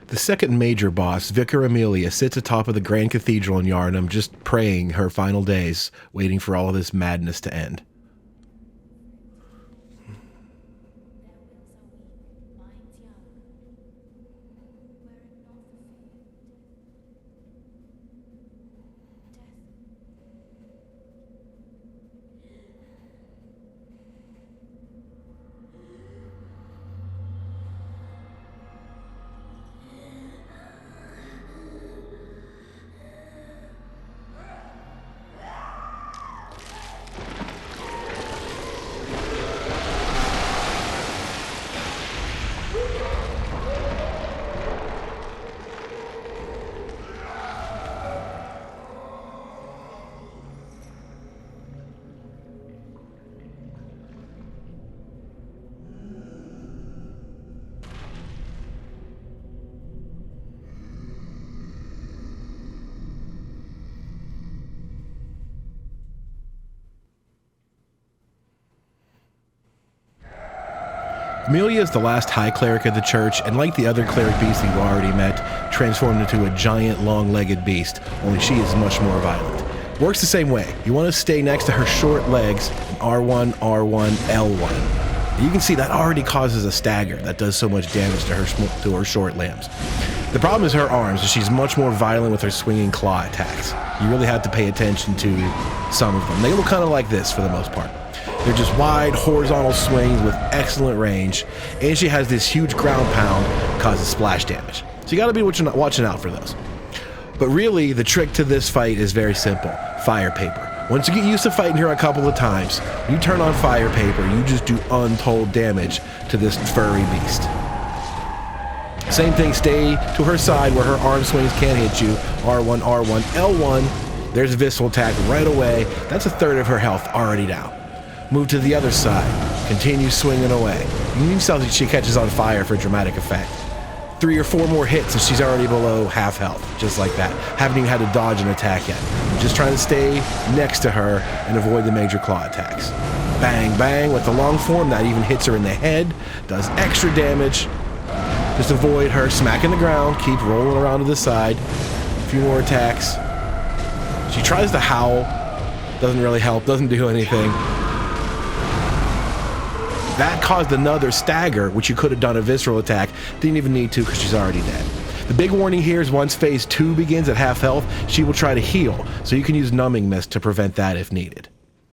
The second major boss, Vicar Amelia, sits atop of the Grand Cathedral in Yhar'gul, just praying her final days, waiting for all of this madness to end. Amelia is the last high cleric of the church, and like the other cleric beasts you've already met, transformed into a giant long-legged beast, only she is much more violent. Works the same way. You want to stay next to her short legs, R1, R1, L1. And you can see that already causes a stagger that does so much damage to her short limbs. The problem is her arms, and she's much more violent with her swinging claw attacks. You really have to pay attention to some of them. They look kind of like this for the most part. They're just wide, horizontal swings with excellent range, and she has this huge ground pound that causes splash damage. So you gotta be watching out for those. But really, the trick to this fight is very simple. Fire paper. Once you get used to fighting her a couple of times, you turn on fire paper, you just do untold damage to this furry beast. Same thing, stay to her side where her arm swings can't hit you. R1, R1, L1. There's a visceral attack right away. That's a third of her health already down. Move to the other side. Continue swinging away. You can tell that she catches on fire for dramatic effect. 3 or 4 more hits and she's already below half health, just like that. Haven't even had to dodge an attack yet. I'm just trying to stay next to her and avoid the major claw attacks. Bang, bang with the long form. That even hits her in the head. Does extra damage. Just avoid her smacking the ground. Keep rolling around to the side. A few more attacks. She tries to howl. Doesn't really help. Doesn't do anything. That caused another stagger, which you could have done a visceral attack. Didn't even need to because she's already dead. The big warning here is once phase 2 begins at half health, she will try to heal, so you can use Numbing Mist to prevent that if needed.